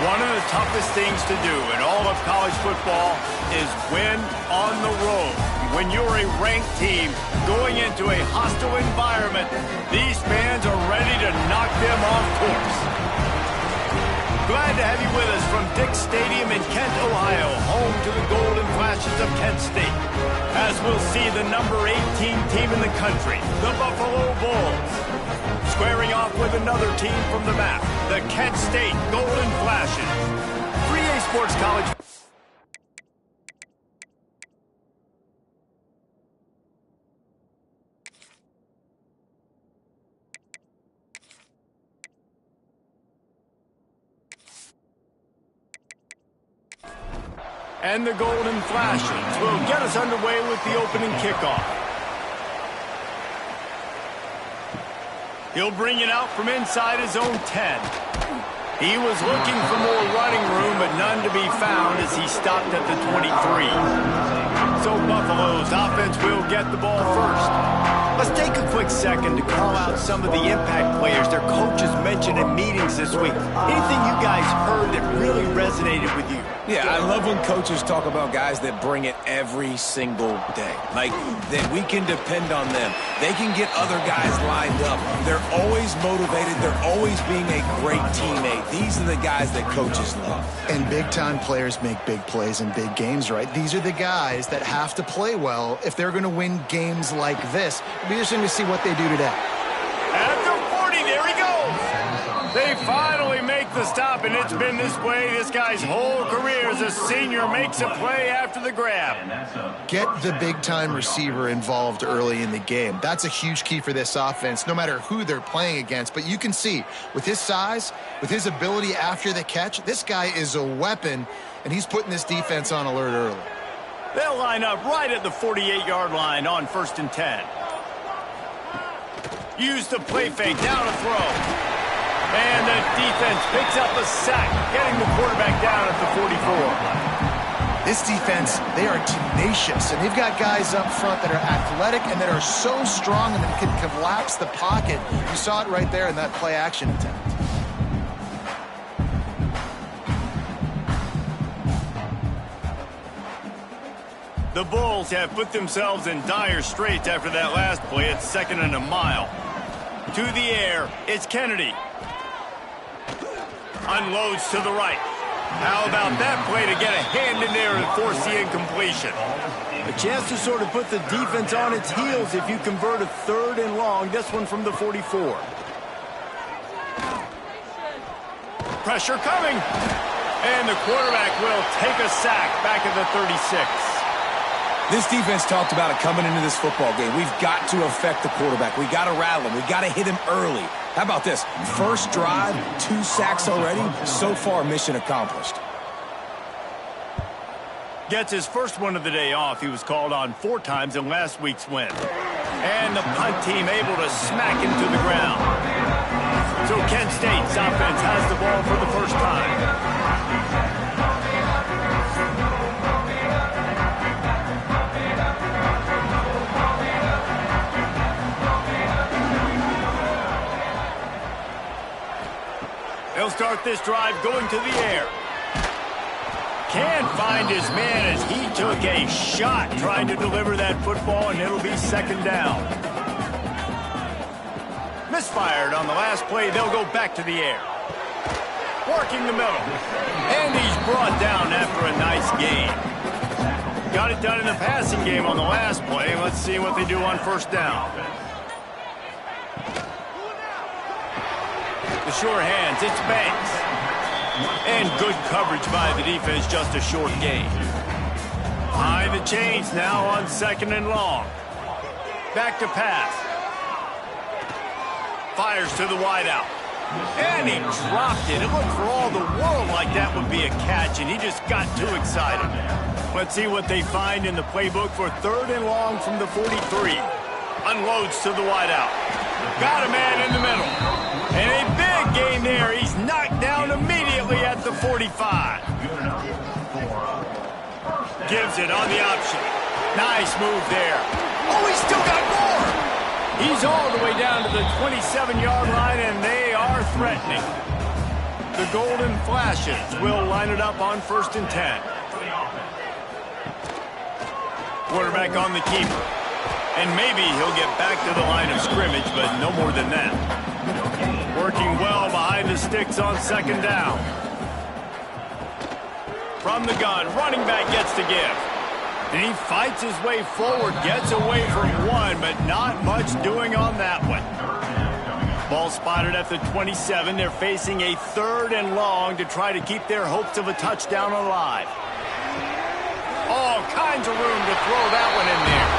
One of the toughest things to do in all of college football is win on the road. When you're a ranked team going into a hostile environment, these fans are ready to knock them off course. Glad to have you with us from Dick's Stadium in Kent, Ohio, home to the Golden Flashes of Kent State. As we'll see the number 18 team in the country, the Buffalo Bulls, squaring off with another team from the map, the Kent State Golden Flashes. 3A Sports College. And the Golden Flashes will get us underway with the opening kickoff. He'll bring it out from inside his own 10. He was looking for more running room, but none to be found as he stopped at the 23. So Buffalo's offense will get the ball first. Let's take a quick second to call out some of the impact players their coaches mentioned in meetings this week. Anything you guys heard that really resonated with you? Yeah, I love when coaches talk about guys that bring it every single day. Like, that we can depend on them. They can get other guys lined up. They're always motivated. They're always being a great teammate. These are the guys that coaches love. And big-time players make big plays in big games, right? These are the guys that have to play well if they're going to win games like this. It'll be interesting to see what they do today. At the 40, there he goes. They finally make the stop, and it's been this way this guy's whole career as a senior makes a play after the grab. Get the big-time receiver involved early in the game. That's a huge key for this offense, no matter who they're playing against. But you can see, with his size, with his ability after the catch, this guy is a weapon, and he's putting this defense on alert early. They'll line up right at the 48-yard line on 1st and 10. Use the play fake, down to throw. And the defense picks up a sack, getting the quarterback down at the 44. This defense, they are tenacious, and they've got guys up front that are athletic and that are so strong and that can collapse the pocket. You saw it right there in that play-action attempt. The Bulls have put themselves in dire straits after that last play at 2nd and a mile. To the air, it's Kennedy. Unloads to the right. How about that play to get a hand in there and force the incompletion? A chance to sort of put the defense on its heels if you convert a 3rd and long, this one from the 44. Pressure coming. And the quarterback will take a sack back at the 36. This defense talked about it coming into this football game. We've got to affect the quarterback. We got to rattle him. We got to hit him early. How about this? First drive, 2 sacks already. So far, mission accomplished. Gets his first one of the day off. He was called on 4 times in last week's win. And the punt team able to smack him to the ground. So Kent State's offense has the ball for the first time. He'll start this drive going to the air. Can't find his man as he took a shot trying to deliver that football, and it'll be 2nd down. Misfired on the last play. They'll go back to the air. Working the middle. And he's brought down after a nice gain. Got it done in the passing game on the last play. Let's see what they do on 1st down. The sure hands, it's Banks. And good coverage by the defense, just a short gain. Behind the chains now on 2nd and long. Back to pass. Fires to the wideout. And he dropped it. It looked for all the world like that would be a catch, and he just got too excited. Let's see what they find in the playbook for 3rd and long from the 43. Unloads to the wideout. Got a man in the middle. And a big gain there. He's knocked down immediately at the 45. Gives it on the option. Nice move there. Oh, he's still got more. He's all the way down to the 27-yard line, and they are threatening. The Golden Flashes will line it up on 1st and 10. Quarterback on the keeper. And maybe he'll get back to the line of scrimmage, but no more than that. Working well behind the sticks on 2nd down. From the gun, running back gets to give. And he fights his way forward, gets away from one, but not much doing on that one. Ball spotted at the 27. They're facing a 3rd and long to try to keep their hopes of a touchdown alive. All kinds of room to throw that one in there.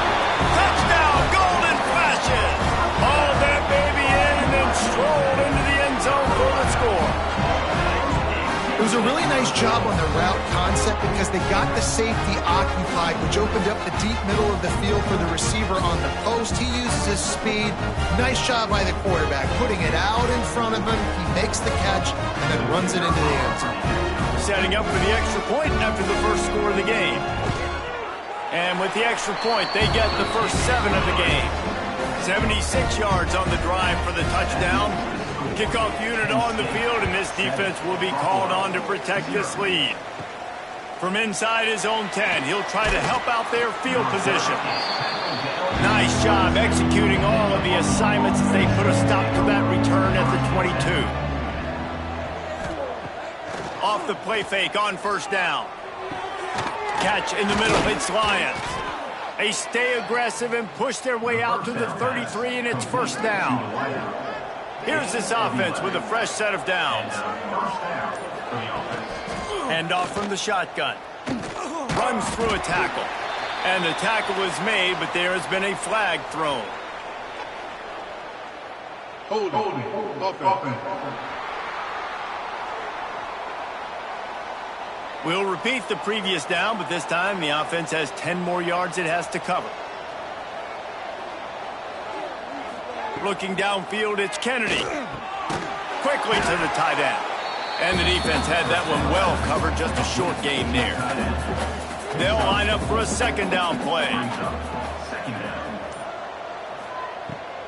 Touchdown, Golden Flashes! Hauled that baby in and then strolled into the end zone for the score. It was a really nice job on the route concept because they got the safety occupied, which opened up the deep middle of the field for the receiver on the post. He uses his speed. Nice job by the quarterback, putting it out in front of him. He makes the catch and then runs it into the end zone. Setting up for the extra point after the first score of the game. And with the extra point, they get the first 7 of the game. 76 yards on the drive for the touchdown. Kickoff unit on the field, and this defense will be called on to protect this lead. From inside his own 10, he'll try to help out their field position. Nice job executing all of the assignments as they put a stop to that return at the 22. Off the play fake on 1st down. Catch in the middle, it's Lions. They stay aggressive and push their way out to the 33, and it's 1st down. Here's this offense with a fresh set of downs. Hand off from the shotgun. Runs through a tackle. And the tackle was made, but there has been a flag thrown. Holding. Offense. We'll repeat the previous down, but this time the offense has 10 more yards it has to cover. Looking downfield, it's Kennedy. Quickly to the tight end. And the defense had that one well covered, just a short gain there. They'll line up for a 2nd down play.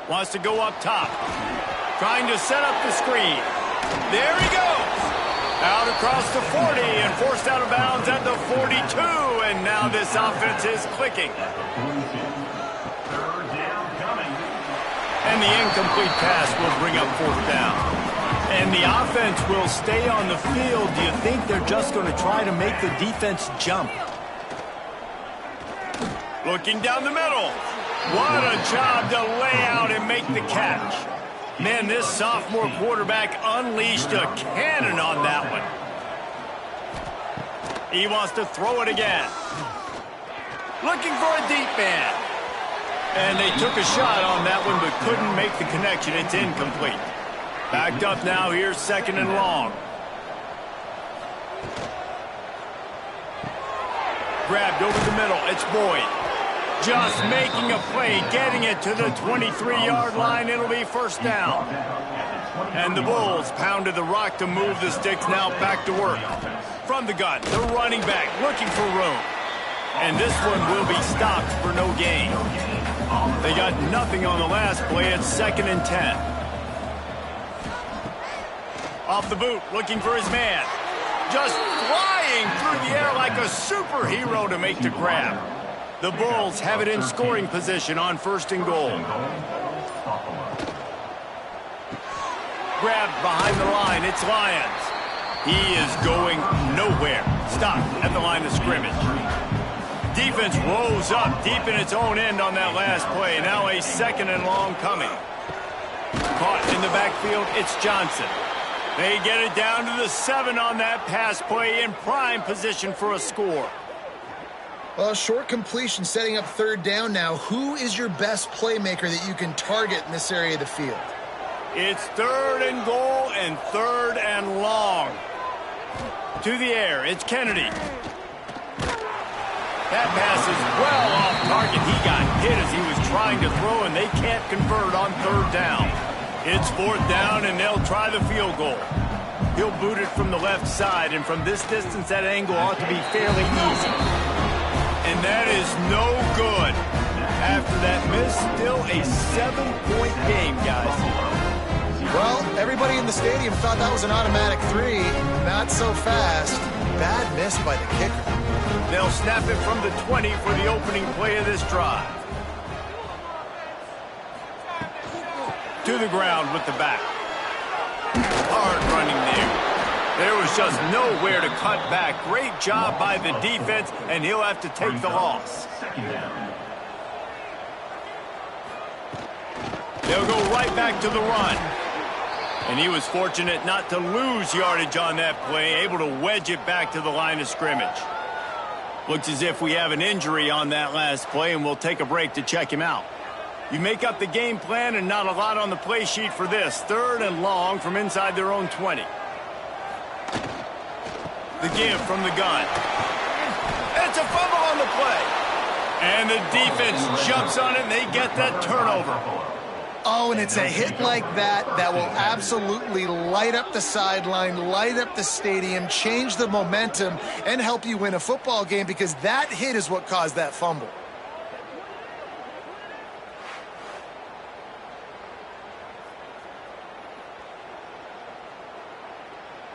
Wants to go up top. Trying to set up the screen. There he goes. Out across the 40 and forced out of bounds at the 42. And now this offense is clicking. And the incomplete pass will bring up 4th down. And the offense will stay on the field. Do you think they're just going to try to make the defense jump? Looking down the middle. What a job to lay out and make the catch. Man, this sophomore quarterback unleashed a cannon on that one. He wants to throw it again. Looking for a deep man. And they took a shot on that one, but couldn't make the connection. It's incomplete. Backed up now. Here's 2nd and long. Grabbed over the middle. It's Boyd. Just making a play, getting it to the 23-yard line. It'll be 1st down. And the Bulls pounded the rock to move the sticks. Now back to work. From the gun, the running back looking for room. And this one will be stopped for no gain. They got nothing on the last play. It's 2nd and 10. Off the boot, looking for his man. Just flying through the air like a superhero to make the grab. The Bulls have it in scoring position on 1st and goal. Grabbed behind the line, it's Lions. He is going nowhere. Stopped at the line of scrimmage. Defense rose up deep in its own end on that last play. Now a 2nd and long coming. Caught in the backfield, it's Johnson. They get it down to the 7 on that pass play in prime position for a score. Well, short completion setting up 3rd down now. Who is your best playmaker that you can target in this area of the field? It's 3rd and goal and 3rd and long. To the air, it's Kennedy. That pass is well off target. He got hit as he was trying to throw, and they can't convert on 3rd down. It's 4th down, and they'll try the field goal. He'll boot it from the left side, and from this distance, that angle ought to be fairly easy. And that is no good. After that miss, still a 7-point game, guys. Well, everybody in the stadium thought that was an automatic 3. Not so fast. Bad miss by the kicker. They'll snap it from the 20 for the opening play of this drive. To the ground with the back. Hard running there. There was just nowhere to cut back. Great job by the defense, and he'll have to take the loss. They'll go right back to the run. And he was fortunate not to lose yardage on that play, able to wedge it back to the line of scrimmage. Looks as if we have an injury on that last play, and we'll take a break to check him out. You make up the game plan, and not a lot on the play sheet for this. 3rd and long from inside their own 20. The give from the gun. It's a fumble on the play. And the defense jumps on it, and they get that turnover. Oh, and it's a hit like that that will absolutely light up the sideline, light up the stadium, change the momentum, and help you win a football game, because that hit is what caused that fumble.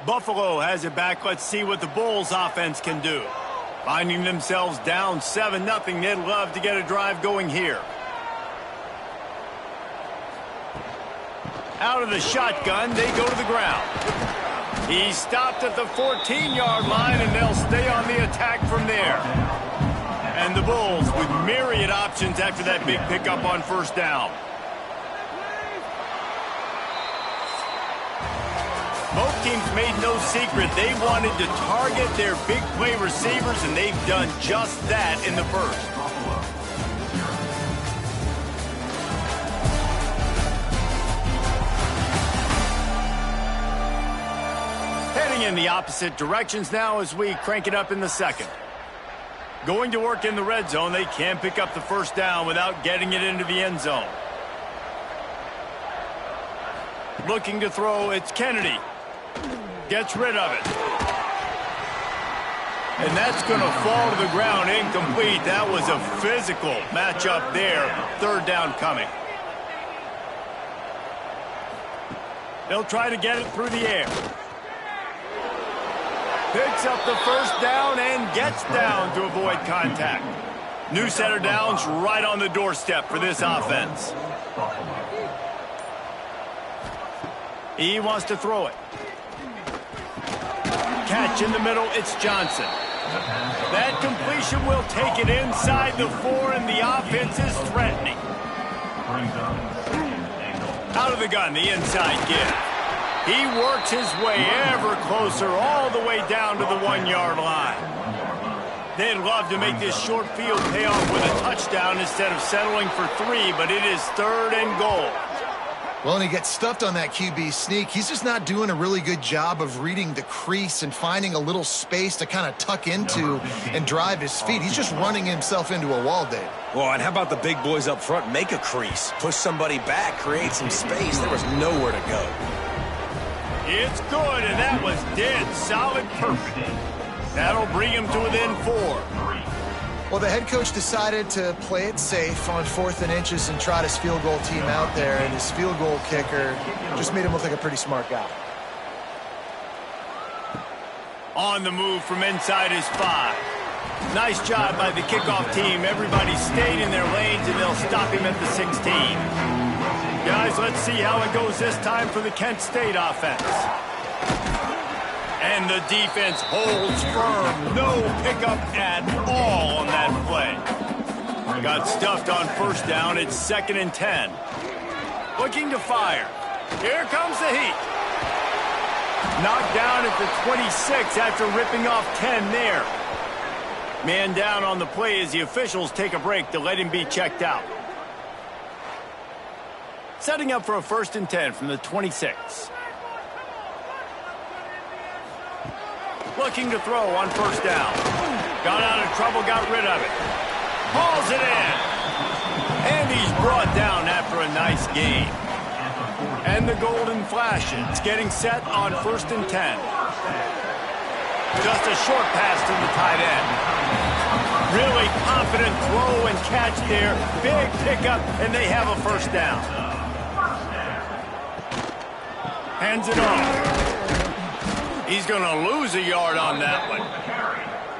Buffalo has it back. Let's see what the Bulls offense can do. Finding themselves down 7-0, they'd love to get a drive going here. Out of the shotgun, they go to the ground. He stopped at the 14-yard line, and they'll stay on the attack from there. And the Bulls with myriad options after that big pickup on 1st down. Both teams made no secret they wanted to target their big play receivers, and they've done just that in the 1st. Heading in the opposite directions now as we crank it up in the 2nd. Going to work in the red zone, they can't pick up the 1st down without getting it into the end zone. Looking to throw, it's Kennedy. Gets rid of it. And that's going to fall to the ground incomplete. That was a physical matchup there. 3rd down coming. They'll try to get it through the air. Picks up the 1st down and gets down to avoid contact. New set of downs right on the doorstep for this offense. He wants to throw it. Catch in the middle, it's Johnson. That completion will take it inside the 4, and the offense is threatening. Out of the gun, the inside give. He works his way ever closer all the way down to the 1-yard line. They'd love to make this short field pay off with a touchdown instead of settling for 3, but it is 3rd and goal. Well, and he gets stuffed on that QB sneak. He's just not doing a really good job of reading the crease and finding a little space to kind of tuck into and drive his feet. He's just running himself into a wall, Dave. Well, and how about the big boys up front? Make a crease. Push somebody back. Create some space. There was nowhere to go. It's good, and that was dead solid perfect. That'll bring him to within 4. Well, the head coach decided to play it safe on 4th and inches and trot his field goal team out there, and his field goal kicker just made him look like a pretty smart guy. On the move from inside his 5. Nice job by the kickoff team. Everybody stayed in their lanes, and they'll stop him at the 16. Guys, let's see how it goes this time for the Kent State offense. And the defense holds firm. No pickup at all on that play. Got stuffed on 1st down. It's 2nd and 10. Looking to fire. Here comes the heat. Knocked down at the 26 after ripping off 10 there. Man down on the play as the officials take a break to let him be checked out. Setting up for a 1st and 10 from the 26. Looking to throw on 1st down. Got out of trouble, got rid of it. Hauls it in. And he's brought down after a nice game. And the golden flashes getting set on 1st and 10. Just a short pass to the tight end. Really confident throw and catch there. Big pickup, and they have a 1st down. Hands it off. He's going to lose a yard on that one.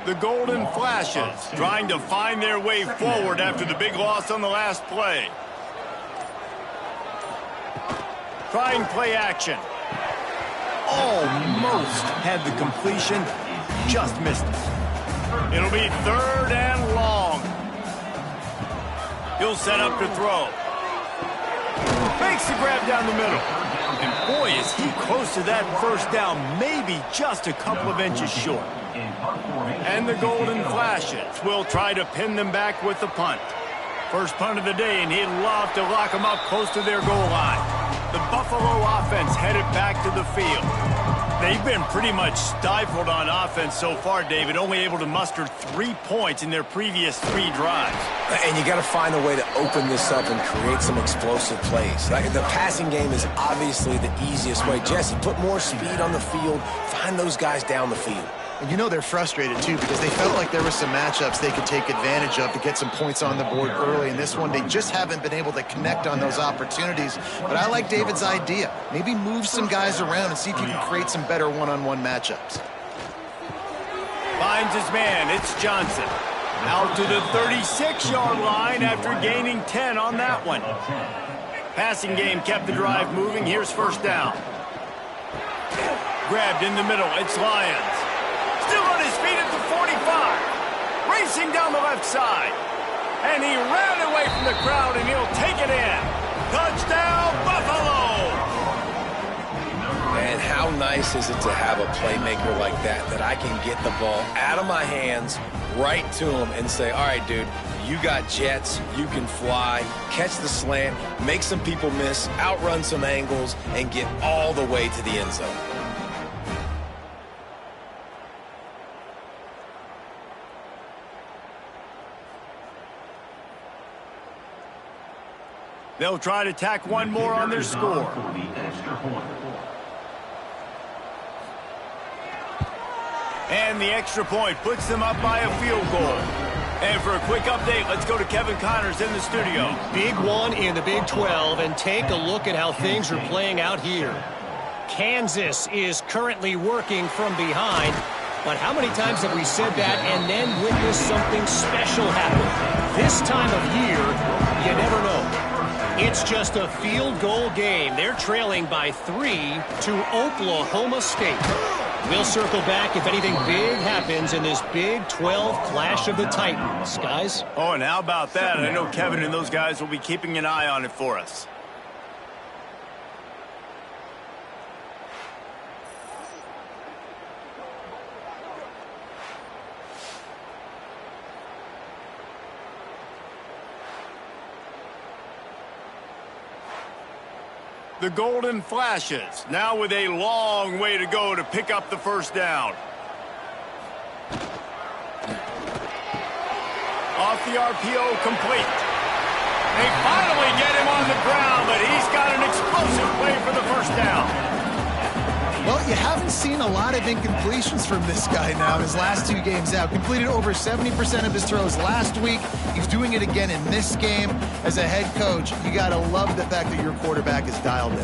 The Golden Flashes trying to find their way forward after the big loss on the last play. Trying play action. Almost had the completion. Just missed it. It'll be 3rd and long. He'll set up to throw. Makes the grab down the middle. And boy, is he close to that first down, maybe just a couple of inches short. And the Golden Flashes will try to pin them back with the punt. First punt of the day, and he'd love to lock them up close to their goal line. The Buffalo offense headed back to the field. They've been pretty much stifled on offense so far, David, only able to muster 3 points in their previous 3 drives. And you got to find a way to open this up and create some explosive plays. Like, the passing game is obviously the easiest way. Jesse, put more speed on the field. Find those guys down the field. And you know they're frustrated, too, because they felt like there were some matchups they could take advantage of to get some points on the board early. In this one, they just haven't been able to connect on those opportunities. But I like David's idea. Maybe move some guys around and see if you can create some better one-on-one matchups. Finds his man. It's Johnson. Out to the 36-yard line after gaining 10 on that one. Passing game kept the drive moving. Here's first down. Grabbed in the middle. It's Lyons. Still on his feet at the 45. Racing down the left side. And he ran away from the crowd, and he'll take it in. Touchdown, Buffalo! And how nice is it to have a playmaker like that I can get the ball out of my hands, right to him, and say, all right, dude, you got jets, you can fly, catch the slant, make some people miss, outrun some angles, and get all the way to the end zone. They'll try to tack one more on their score. And the extra point puts them up by a field goal. And for a quick update, let's go to Kevin Connors in the studio. Big one in the Big 12, and take a look at how things are playing out here. Kansas is currently working from behind, but how many times have we said that and then witnessed something special happen? This time of year, you never know. It's just a field goal game. They're trailing by 3 to Oklahoma State. We'll circle back if anything big happens in this Big 12 Clash of the Titans, guys. Oh, and how about that? I know Kevin and those guys will be keeping an eye on it for us. The Golden Flashes now with a long way to go to pick up the first down. Off the RPO, complete. They finally get him on the ground, but he's got an explosive play for the first down. Well, you haven't seen a lot of incompletions from this guy now in his last 2 games out. Completed over 70% of his throws last week. He's doing it again in this game. As a head coach, you got to love the fact that your quarterback is dialed in.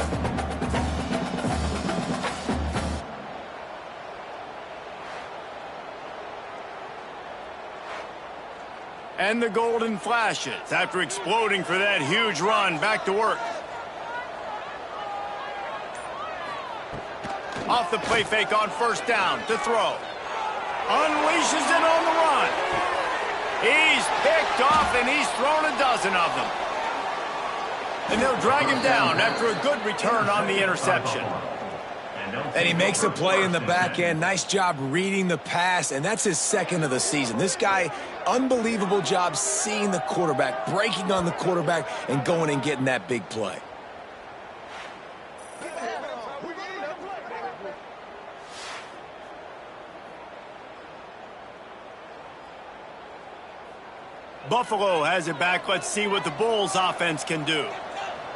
And the Golden Flashes, after exploding for that huge run, back to work. Off the play fake on first down to throw. Unleashes it on the run. He's picked off, and he's thrown a dozen of them. And they'll drag him down after a good return on the interception. And he makes a play in the back end. Nice job reading the pass, and that's his second of the season. This guy, unbelievable job seeing the quarterback, breaking on the quarterback, and going and getting that big play. Buffalo has it back. Let's see what the Bulls offense can do.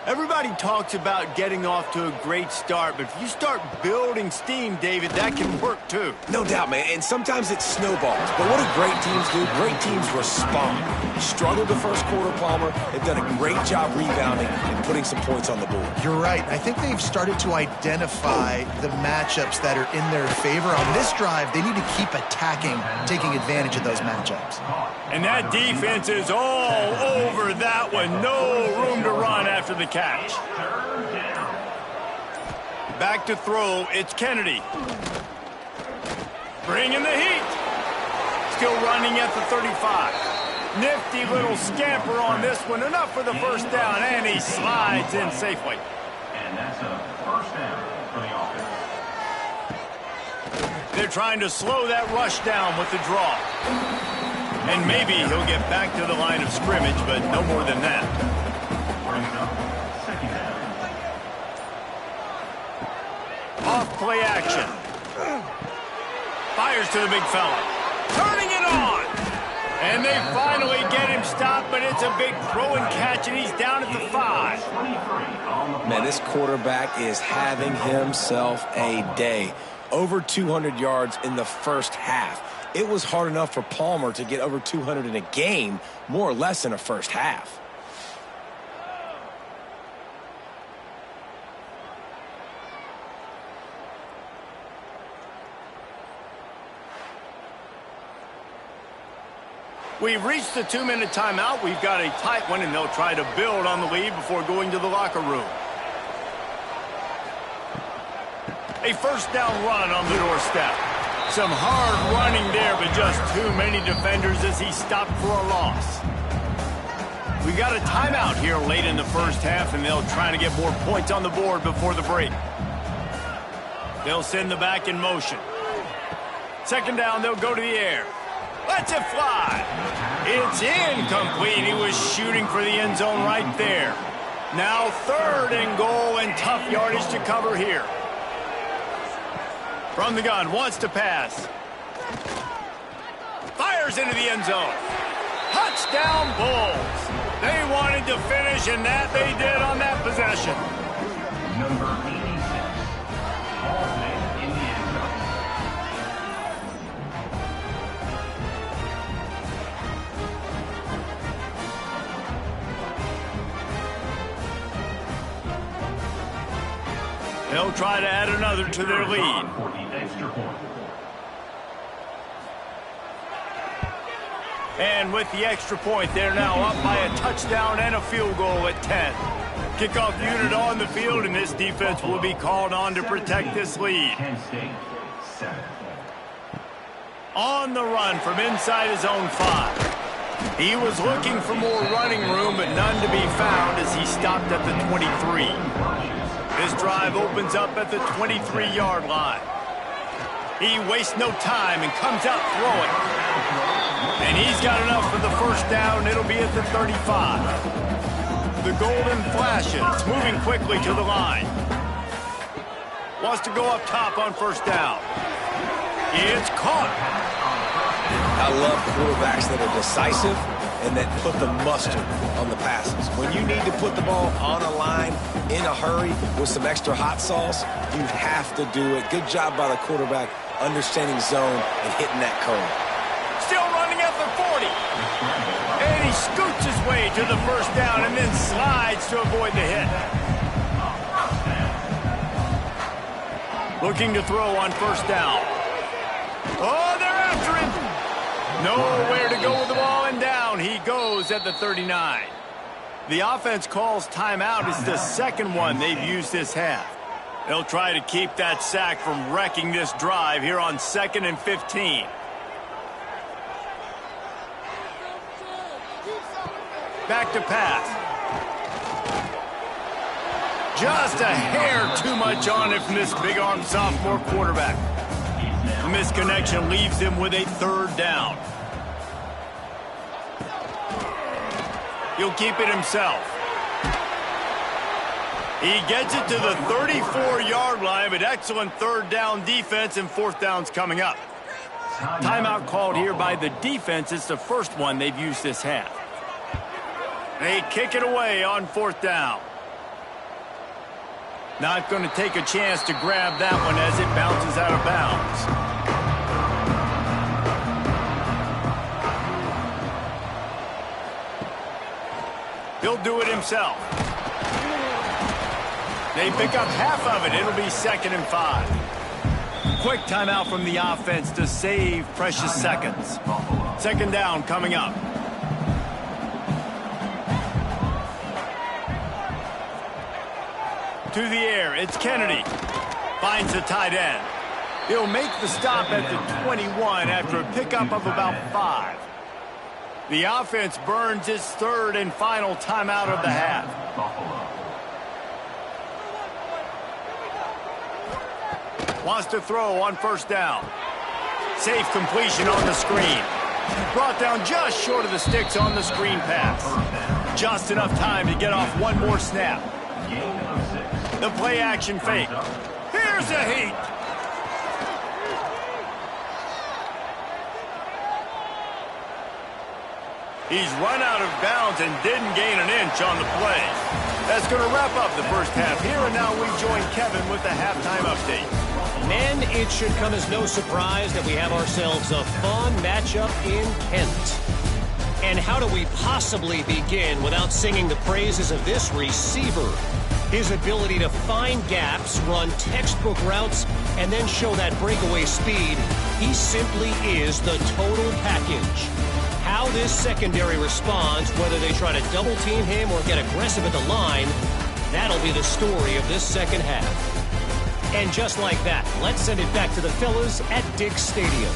Everybody talks about getting off to a great start, but if you start building steam, David, that can work too. No doubt, man, and sometimes it snowballs. But what do great teams do? Great teams respond. Struggled the first quarter, Palmer. They've done a great job rebounding and putting some points on the board. You're right. I think they've started to identify the matchups that are in their favor. On this drive, they need to keep attacking, taking advantage of those matchups. And that defense is all over that one. No room to run after the catch. Back to throw, it's Kennedy. Bringing the heat. Still running at the 35. Nifty little scamper on this one. Enough for the first down, and he slides in safely. And that's a first down for the offense. They're trying to slow that rush down with the draw. And maybe he'll get back to the line of scrimmage, but no more than that. Off play action. Fires to the big fella. Turning it on. And they finally get him stopped, but it's a big throw and catch, and he's down at the 5. Man, this quarterback is having himself a day. Over 200 yards in the first half. It was hard enough for Palmer to get over 200 in a game, more or less in a first half. We've reached the 2-minute timeout. We've got a tight one, and they'll try to build on the lead before going to the locker room. A first down run on the doorstep. Some hard running there, but just too many defenders as he stopped for a loss. We got a timeout here late in the first half, and they'll try to get more points on the board before the break. They'll send the back in motion. Second down, they'll go to the air. Lets it fly. It's incomplete. He was shooting for the end zone right there. Now third and goal, and tough yardage to cover here. From the gun, wants to pass. Fires into the end zone. Touchdown Bulls. They wanted to finish, and that they did on that possession. Number 86, Ballman in the end zone. They'll try to add another to their lead. For the extra point. And with the extra point, they're now up by a touchdown and a field goal at 10. Kickoff unit on the field, and this defense will be called on to protect this lead. Penn State, 7. On the run from inside his own 5. He was looking for more running room, but none to be found as he stopped at the 23. This drive opens up at the 23-yard line. He wastes no time and comes out throwing. And he's got enough for the first down. It'll be at the 35. The golden flashes, moving quickly to the line. Wants to go up top on first down. It's caught. I love quarterbacks that are decisive and that put the mustard on the passes. When you need to put the ball on a line in a hurry with some extra hot sauce, you have to do it. Good job by the quarterback understanding zone and hitting that curve. Still running at the 40. And he scoots his way to the first down and then slides to avoid the hit. Looking to throw on first down. Oh, they're after him. Nowhere to go with the ball, and down he goes at the 39. The offense calls timeout. It's the second one they've used this half. They'll try to keep that sack from wrecking this drive here on 2nd and 15. Back to pass. Just a hair too much on it from this big-arm sophomore quarterback. The misconnection leaves him with a third down. He'll keep it himself. He gets it to the 34-yard line, but excellent third down defense, and fourth down's coming up. Timeout called here by the defense. It's the first one they've used this half. They kick it away on fourth down. Not going to take a chance to grab that one as it bounces out of bounds. He'll do it himself. They pick up half of it. It'll be 2nd and 5. Quick timeout from the offense to save precious seconds. 2nd down coming up. To the air, it's Kennedy. Finds the tight end. He'll make the stop at the 21 after a pickup of about 5. The offense burns its 3rd and final timeout of the half. Wants to throw on 1st down. Safe completion on the screen. Brought down just short of the sticks on the screen pass. Just enough time to get off one more snap. The play action fake. Here's a heat. He's run out of bounds and didn't gain an inch on the play. That's going to wrap up the first half here, and now we join Kevin with the halftime update. Men, it should come as no surprise that we have ourselves a fun matchup in Kent. And how do we possibly begin without singing the praises of this receiver? His ability to find gaps, run textbook routes, and then show that breakaway speed. He simply is the total package. How this secondary responds, whether they try to double team him or get aggressive at the line, that'll be the story of this second half. And just like that, let's send it back to the fellas at Dick's Stadium.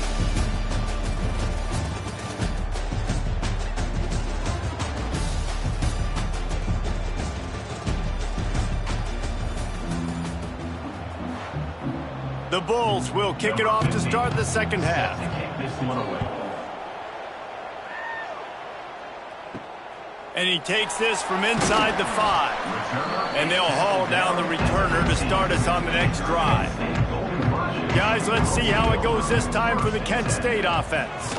The Bulls will kick it off to start the second half. And he takes this from inside the 5. And they'll haul down the returner to start us on the next drive. Guys, let's see how it goes this time for the Kent State offense.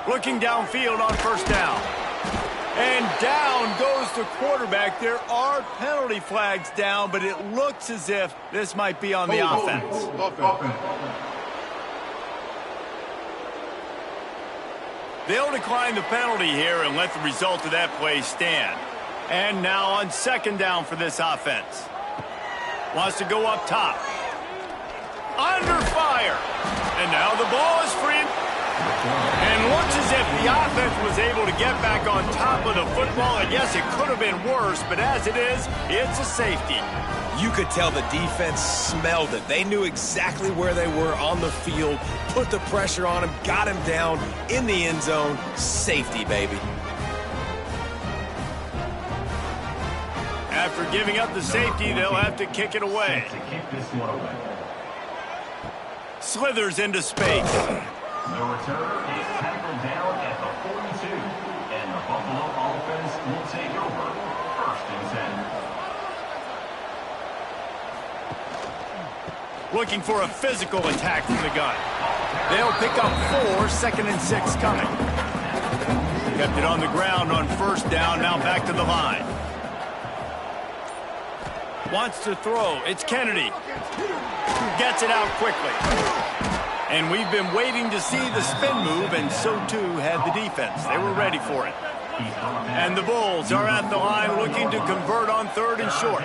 Looking downfield on 1st down. And down goes the quarterback. There are penalty flags down, but it looks as if this might be on the offense. They'll decline the penalty here and let the result of that play stand. And now on 2nd down for this offense. Wants to go up top. Under fire. And now the ball is free. And looks as if the offense was able to get back on top of the football. And yes, it could have been worse, but as it is, it's a safety. You could tell the defense smelled it. They knew exactly where they were on the field, put the pressure on him, got him down in the end zone. Safety, baby. After giving up the safety, they'll have to kick it away. Slithers into space. The return is tackled down at the 42, and the Buffalo offense will take over 1st and 10. Looking for a physical attack from the gun. They'll pick up 4, 2nd and 6 coming. Kept it on the ground on 1st down, now back to the line. Wants to throw, it's Kennedy. Gets it out quickly. And we've been waiting to see the spin move, and so too had the defense. They were ready for it. And the Bulls are at the line looking to convert on 3rd and short.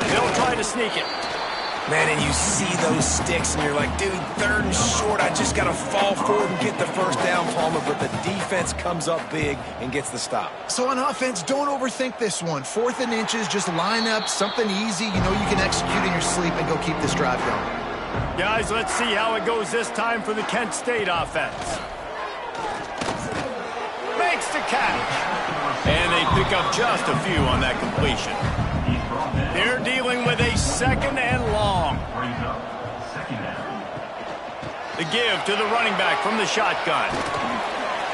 They'll try to sneak it. Man, and you see those sticks, and you're like, dude, 3rd and short, I just got to fall forward and get the 1st down, Palmer, but the defense comes up big and gets the stop. So on offense, don't overthink this one. 4th and inches, just line up, something easy, you know you can execute in your sleep and go keep this drive going. Guys, let's see how it goes this time for the Kent State offense. Makes the catch. And they pick up just a few on that completion. They're dealing with a 2nd and long. The give to the running back from the shotgun.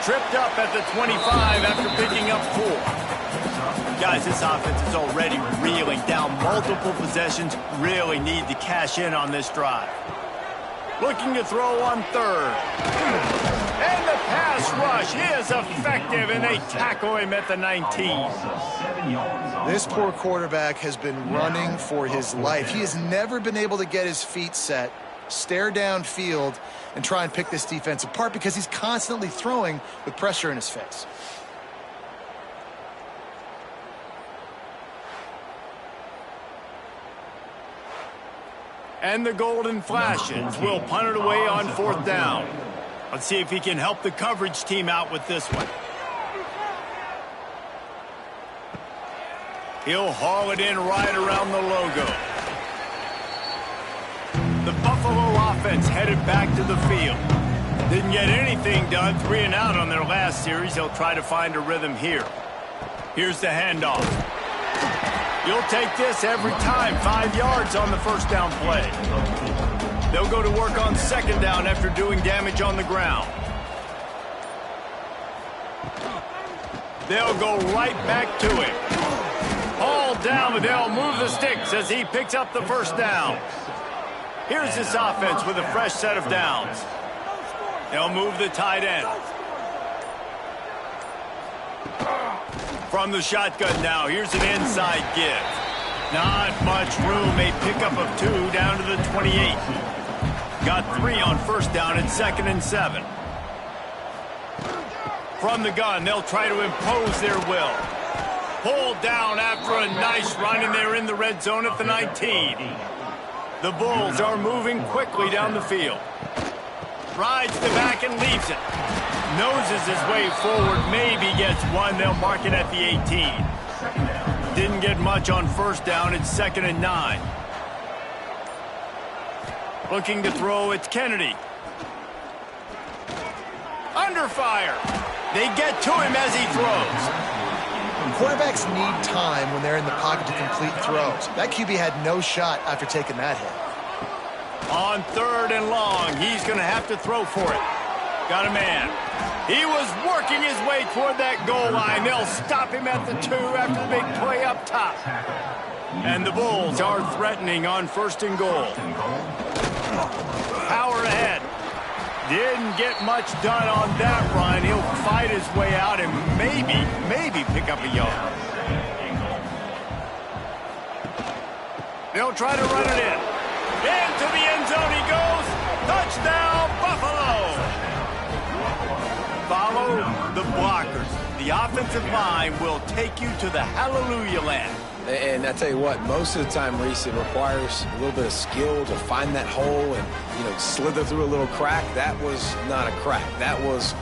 Tripped up at the 25 after picking up 4. Guys, this offense is already reeling down multiple possessions. Really need to cash in on this drive. Looking to throw on 3rd. And the pass rush is effective, and they tackle him at the 19. This poor quarterback has been running for his life. He has never been able to get his feet set, stare downfield, and try and pick this defense apart because he's constantly throwing with pressure in his face. And the Golden Flashes will punt it away on 4th down. Let's see if he can help the coverage team out with this one. He'll haul it in right around the logo. The Buffalo offense headed back to the field. Didn't get anything done, 3 and out on their last series. They'll try to find a rhythm here. Here's the handoff. You'll take this every time. 5 yards on the first down play. They'll go to work on 2nd down after doing damage on the ground. They'll go right back to him. Hauled down, but they'll move the sticks as he picks up the 1st down. Here's this offense with a fresh set of downs. They'll move the tight end. From the shotgun now, here's an inside give. Not much room, a pickup of 2 down to the 28. Got 3 on 1st down and 2nd and 7. From the gun, they'll try to impose their will. Pulled down after a nice run, and they're in the red zone at the 19. The Bulls are moving quickly down the field. Rides the back and leaves it. Noses his way forward, maybe gets 1. They'll mark it at the 18. Didn't get much on 1st down. It's 2nd and 9. Looking to throw, it's Kennedy. Under fire. They get to him as he throws. Quarterbacks need time when they're in the pocket to complete throws. That QB had no shot after taking that hit. On 3rd and long, he's going to have to throw for it. Got a man. He was working his way toward that goal line. They'll stop him at the 2 after the big play up top. And the Bulls are threatening on 1st and goal. Power ahead. Didn't get much done on that run. He'll fight his way out and maybe pick up a yard. They'll try to run it in. Into the end zone he goes. Touchdown, Buffalo. Follow the blockers. The offensive line will take you to the hallelujah land. And I tell you what, most of the time, Reese, it requires a little bit of skill to find that hole and, slither through a little crack. That was not a crack. That was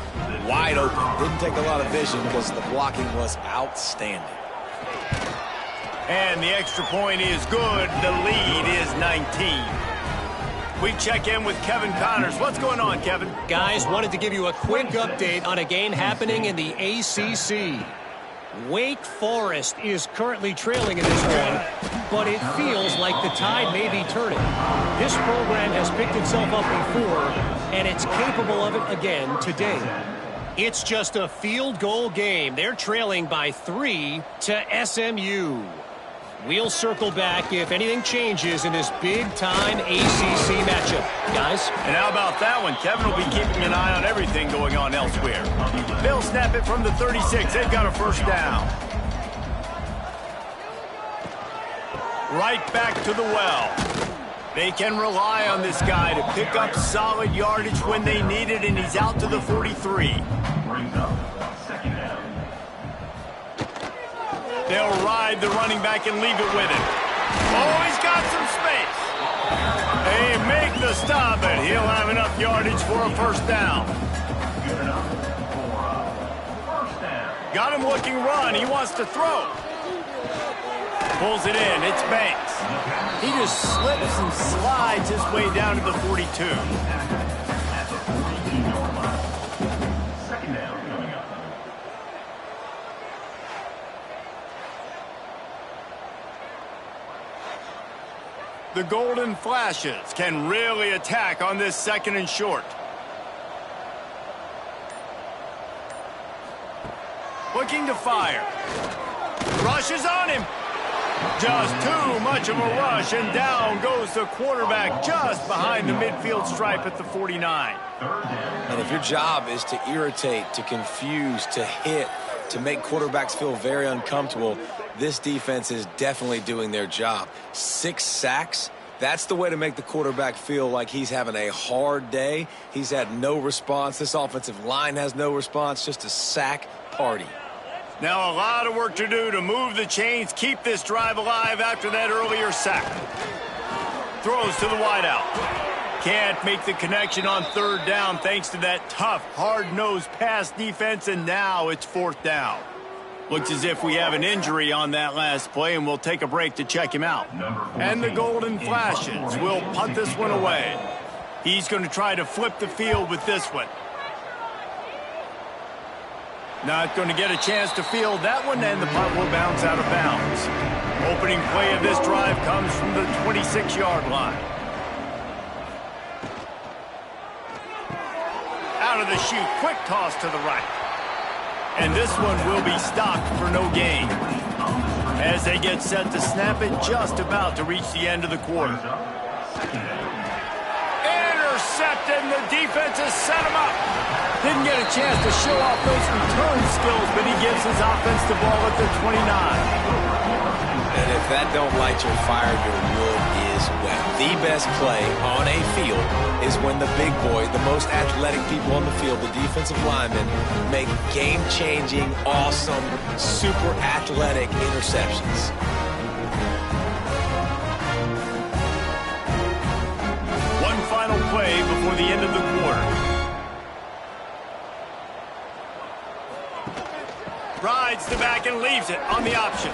wide open. Didn't take a lot of vision because the blocking was outstanding. And the extra point is good. The lead is 19. We check in with Kevin Connors. What's going on, Kevin? Guys, wanted to give you a quick update on a game happening in the ACC. Wake Forest is currently trailing in this one, but it feels like the tide may be turning. This program has picked itself up before, and it's capable of it again today. It's just a field goal game. They're trailing by 3 to SMU. We'll circle back if anything changes in this big-time ACC matchup. Guys? And how about that one? Kevin will be keeping an eye on everything going on elsewhere. They'll snap it from the 36. They've got a 1st down. Right back to the well. They can rely on this guy to pick up solid yardage when they need it, and he's out to the 43. They'll ride the running back and leave it with him. Oh, he's got some space. They make the stop, but he'll have enough yardage for a 1st down. Got him looking run. He wants to throw. Pulls it in. It's Banks. He just slips and slides his way down to the 42. The Golden Flashes can really attack on this 2nd and short. Looking to fire. Rush is on him. Just too much of a rush, and down goes the quarterback just behind the midfield stripe at the 49. And if your job is to irritate, to confuse, to hit, to make quarterbacks feel very uncomfortable, this defense is definitely doing their job. 6 sacks, that's the way to make the quarterback feel like he's having a hard day. He's had no response. This offensive line has no response, just a sack party. Now a lot of work to do to move the chains, keep this drive alive after that earlier sack. Throws to the wideout. Can't make the connection on 3rd down thanks to that tough, hard-nosed pass defense, and now it's 4th down. Looks as if we have an injury on that last play, and we'll take a break to check him out. And the golden flashes will punt this one away. He's going to try to flip the field with this one. Not going to get a chance to field that one, and the punt will bounce out of bounds. Opening play of this drive comes from the 26-yard line. Out of the chute, quick toss to the right. And this one will be stopped for no gain. As they get set to snap it, just about to reach the end of the quarter. Intercepted, and the defense has set him up. Didn't get a chance to show off those return skills, but he gives his offense the ball at the 29. And if that don't light your fire, your wood is wet. The best play on a field is when the big boy, the most athletic people on the field, the defensive linemen, make game-changing, awesome, super athletic interceptions. One final play before the end of the quarter. Rides the back and leaves it on the option.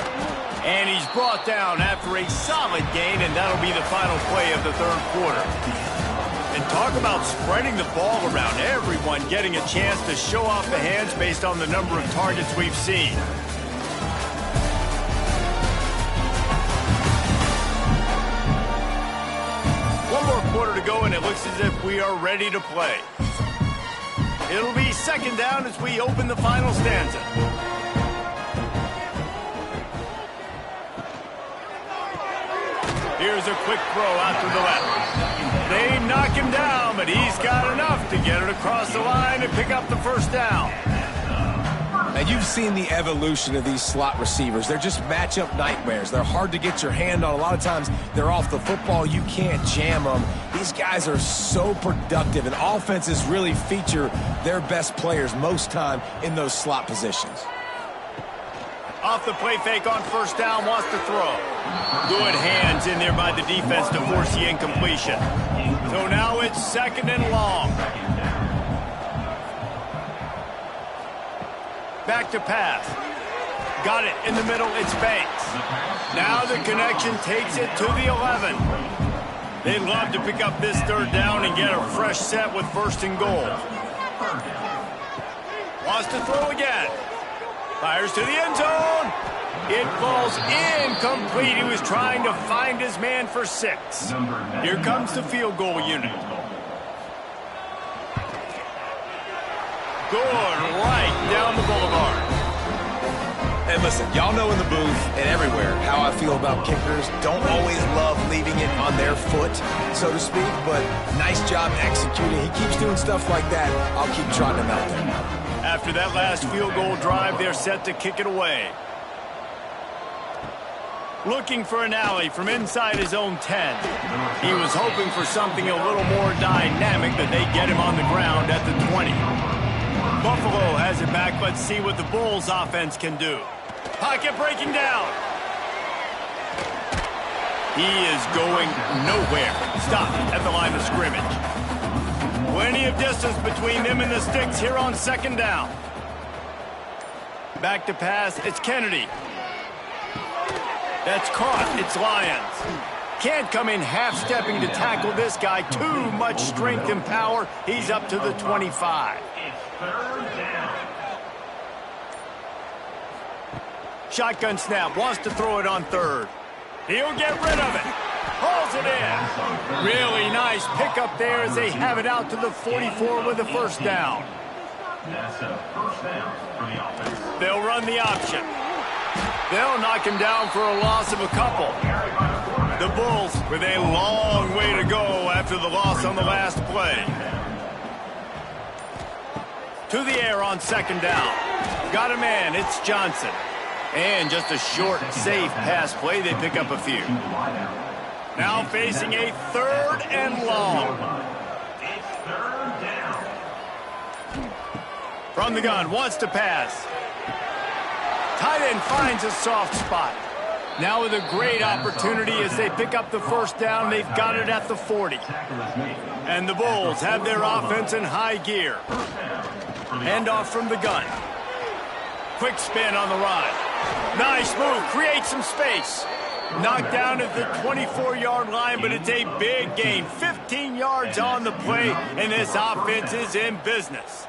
And he's brought down after a solid gain, and that'll be the final play of the 3rd quarter. And talk about spreading the ball around, everyone getting a chance to show off the hands based on the number of targets we've seen. One more quarter to go, and it looks as if we are ready to play. It'll be 2nd down as we open the final stanza. Here's a quick throw out to the left. They knock him down, but he's got enough to get it across the line and pick up the 1st down. And you've seen the evolution of these slot receivers. They're just matchup nightmares. They're hard to get your hand on. A lot of times they're off the football. You can't jam them. These guys are so productive, and offenses really feature their best players most time in those slot positions. Off the play fake on 1st down, wants to throw. Good hands in there by the defense to force the incompletion. So now it's 2nd and long. Back to pass. Got it in the middle, it's Banks. Now the connection takes it to the 11. They'd love to pick up this 3rd down and get a fresh set with 1st and goal. Wants to throw again. Fires to the end zone. It falls incomplete. He was trying to find his man for 6. Here comes the field goal unit. Good right down the boulevard. And listen, y'all know in the booth and everywhere how I feel about kickers. Don't always love leaving it on their foot, so to speak, but nice job executing. He keeps doing stuff like that. I'll keep trotting him out there. After that last field goal drive, they're set to kick it away. Looking for an alley from inside his own 10. He was hoping for something a little more dynamic, but they get him on the ground at the 20. Buffalo has it back. Let's see what the Bulls offense can do. Pocket breaking down. He is going nowhere. Stopped at the line of scrimmage. Plenty of distance between them and the sticks here on 2nd down. Back to pass, it's Kennedy. That's caught, it's Lyons. Can't come in half-stepping to tackle this guy. Too much strength and power. He's up to the 25. Shotgun snap, wants to throw it on 3rd. He'll get rid of it. Hauls it in. Really nice pickup there as they have it out to the 44 with a 1st down. That's a 1st down for the offense. They'll run the option. They'll knock him down for a loss of a couple. The Bulls with a long way to go after the loss on the last play. To the air on second down. Got a man, it's Johnson. And just a short, safe pass play, they pick up a few. Now facing a 3rd and long. It's 3rd down. From the gun, wants to pass. Tight end finds a soft spot. Now with a great opportunity as they pick up the first down, they've got it at the 40. And the Bulls have their offense in high gear. Handoff from the gun. Quick spin on the ride. Nice move, creates some space. Knocked down at the 24-yard line, but it's a big gain. 15 yards on the play, and this offense is in business.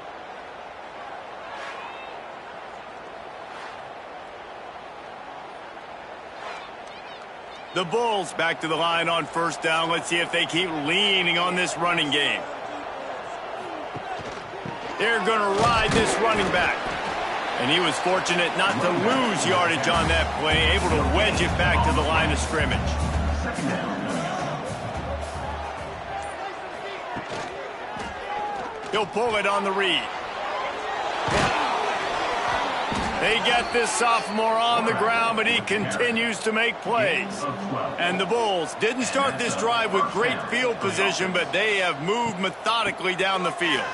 The Bulls back to the line on first down. Let's see if they keep leaning on this running game. They're going to ride this running back. And he was fortunate not to lose yardage on that play, able to wedge it back to the line of scrimmage. He'll pull it on the read. They get this sophomore on the ground, but he continues to make plays. And the Bulls didn't start this drive with great field position, but they have moved methodically down the field.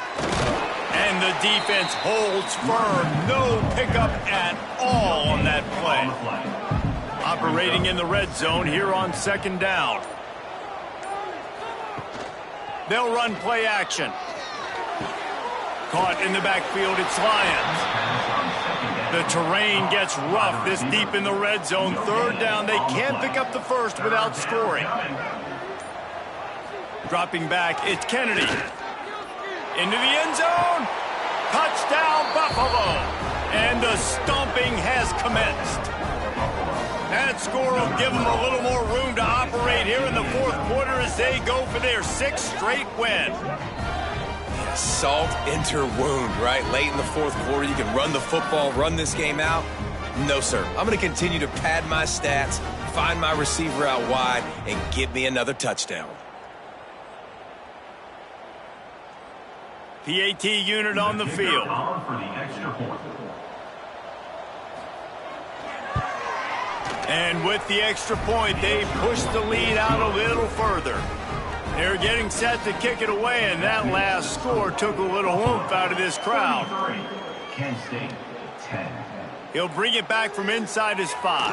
And the defense holds firm. No pickup at all on that play. Operating in the red zone here on second down. They'll run play action. Caught in the backfield, it's Lions. The terrain gets rough this deep in the red zone. 3rd down, they can't pick up the first without scoring. Dropping back, it's Kennedy. Into the end zone. Touchdown, Buffalo. And the stomping has commenced. That score will give them a little more room to operate here in the 4th quarter as they go for their 6th straight win. Salt enter wound, right? Late in the 4th quarter, you can run the football, run this game out. No, sir. I'm going to continue to pad my stats, find my receiver out wide, and get me another touchdown. PAT unit on the field. And with the extra point, they push the lead out a little further. They're getting set to kick it away, and that last score took a little oomph out of this crowd. Kent State, 10. He'll bring it back from inside his 5.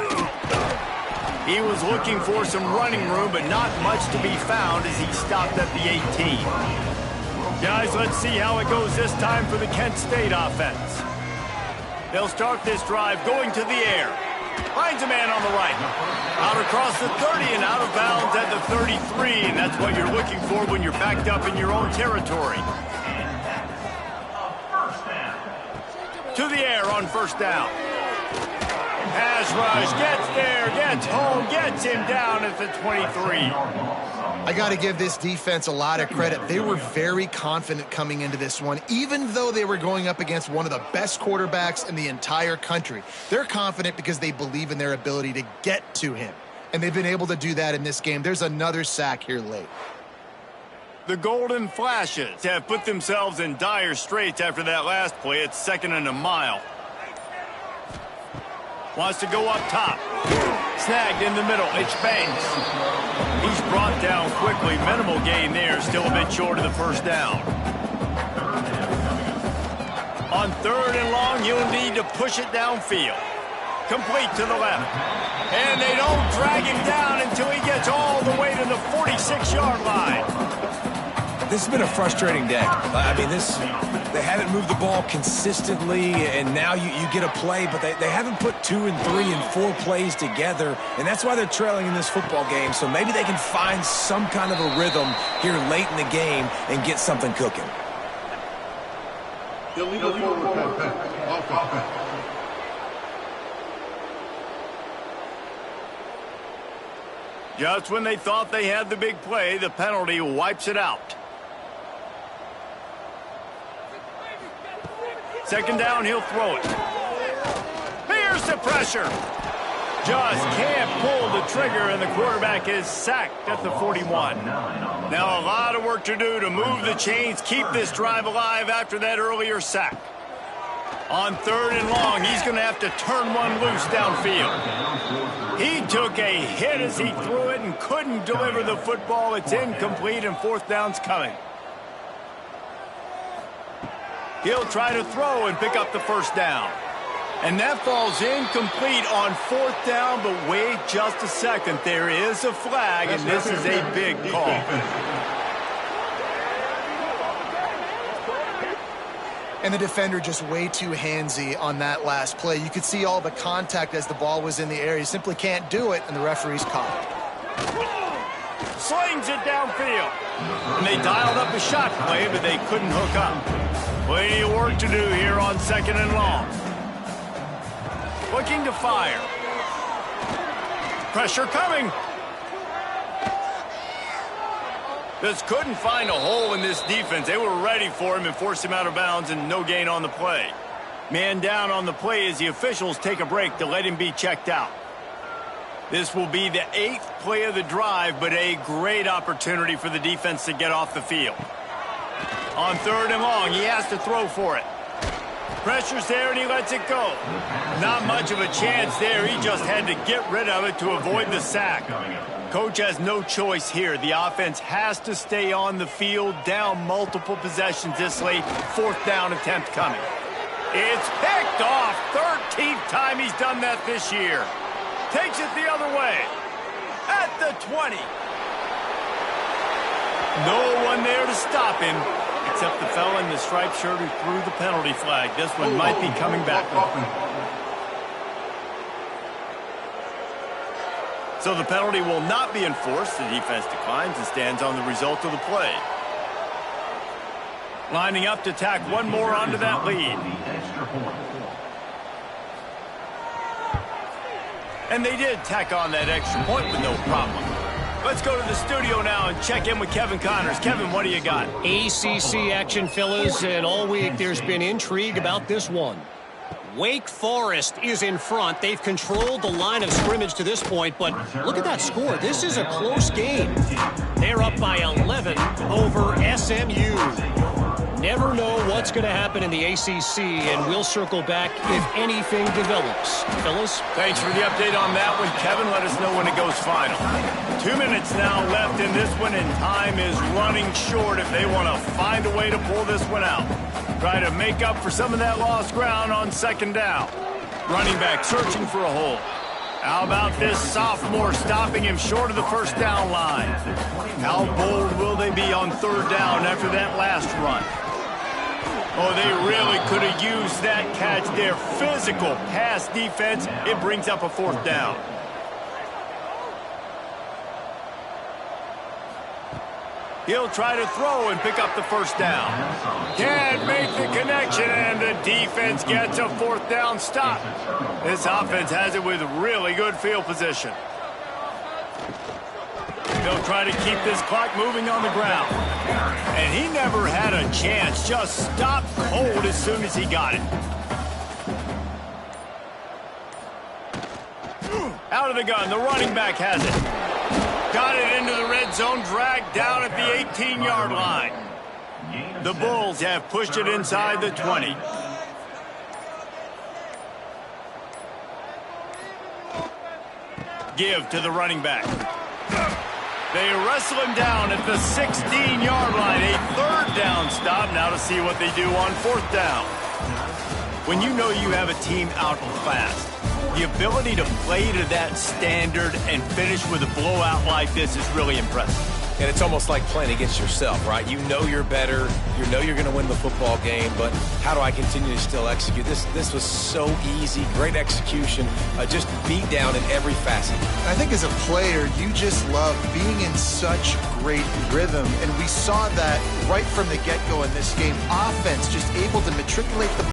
He was looking for some running room, but not much to be found as he stopped at the 18. Guys, let's see how it goes this time for the Kent State offense. They'll start this drive going to the air. Finds a man on the right. Out across the 30 and out of bounds at the 33, and that's what you're looking for when you're backed up in your own territory. To the air on first down. Pass rush, gets there, gets home, gets him down at the 23. I got to give this defense a lot of credit. They were very confident coming into this one, even though they were going up against one of the best quarterbacks in the entire country. They're confident because they believe in their ability to get to him, and they've been able to do that in this game. There's another sack here late. The Golden Flashes have put themselves in dire straits after that last play. It's 2nd and a mile. Wants to go up top. Snagged in the middle. It's Banks. He's brought down quickly. Minimal gain there. Still a bit short of the first down. On 3rd and long, you'll need to push it downfield. Complete to the left. And they don't drag him down until he gets all the way to the 46-yard line. This has been a frustrating day. I mean, they haven't moved the ball consistently, and now you get a play, but they haven't put 2 and 3 and 4 plays together, and that's why they're trailing in this football game. So maybe they can find some kind of a rhythm here late in the game and get something cooking. Illegal forward offense. Just when they thought they had the big play, the penalty wipes it out. 2nd down, he'll throw it. Here's the pressure. Just can't pull the trigger, and the quarterback is sacked at the 41. Now a lot of work to do to move the chains, keep this drive alive after that earlier sack. On 3rd and long, he's going to have to turn one loose downfield. He took a hit as he threw it and couldn't deliver the football. It's incomplete, and 4th down's coming. He'll try to throw and pick up the 1st down. And that falls incomplete on 4th down, but wait just a second. There is a flag, and this is a big call. And the defender just way too handsy on that last play. You could see all the contact as the ball was in the air. He simply can't do it, and the referee's caught. Slings it downfield. And they dialed up a shot play, but they couldn't hook up. Plenty of work to do here on 2nd and long. Looking to fire. Pressure coming. Just couldn't find a hole in this defense. They were ready for him and forced him out of bounds, and no gain on the play. Man down on the play as the officials take a break to let him be checked out. This will be the 8th play of the drive, but a great opportunity for the defense to get off the field. On 3rd and long, he has to throw for it. Pressure's there, and he lets it go. Not much of a chance there. He just had to get rid of it to avoid the sack. Coach has no choice here. The offense has to stay on the field, down multiple possessions this late. 4th down attempt coming. It's picked off. 13th time he's done that this year. Takes it the other way. At the 20. No one there to stop him, except the fella in the striped shirt who threw the penalty flag. This one might be coming back. So the penalty will not be enforced. The defense declines and stands on the result of the play. Lining up to tack one more onto that lead. And they did tack on that extra point with no problem. Let's go to the studio now and check in with Kevin Connors. Kevin, what do you got? ACC action, fellas, and all week there's been intrigue about this one. Wake Forest is in front. They've controlled the line of scrimmage to this point, but look at that score. This is a close game. They're up by 11 over SMU. Never know what's going to happen in the ACC, and we'll circle back if anything develops. Fellas? Thanks for the update on that one, Kevin. Let us know when it goes final. 2 minutes now left in this one, and time is running short if they want to find a way to pull this one out. Try to make up for some of that lost ground on 2nd down. Running back searching for a hole. How about this sophomore stopping him short of the 1st down line? How bold will they be on 3rd down after that last run? Oh, they really could have used that catch there. Physical pass defense. It brings up a 4th down. He'll try to throw and pick up the 1st down. Can't make the connection, and the defense gets a 4th down stop. This offense has it with really good field position. They'll try to keep this clock moving on the ground. And he never had a chance. Just stopped cold as soon as he got it. Out of the gun, the running back has it. Got it into the red zone, dragged down at the 18-yard line. The Bulls have pushed it inside the 20. Give to the running back. They wrestle him down at the 16-yard line. A 3rd down stop. Now to see what they do on 4th down. When you know you have a team outclassed, the ability to play to that standard and finish with a blowout like this is really impressive. And it's almost like playing against yourself, right? You know you're better. You know you're going to win the football game, but how do I continue to still execute? This was so easy, great execution, just beat down in every facet. I think as a player, you just love being in such great rhythm, and we saw that right from the get-go in this game. Offense just able to matriculate the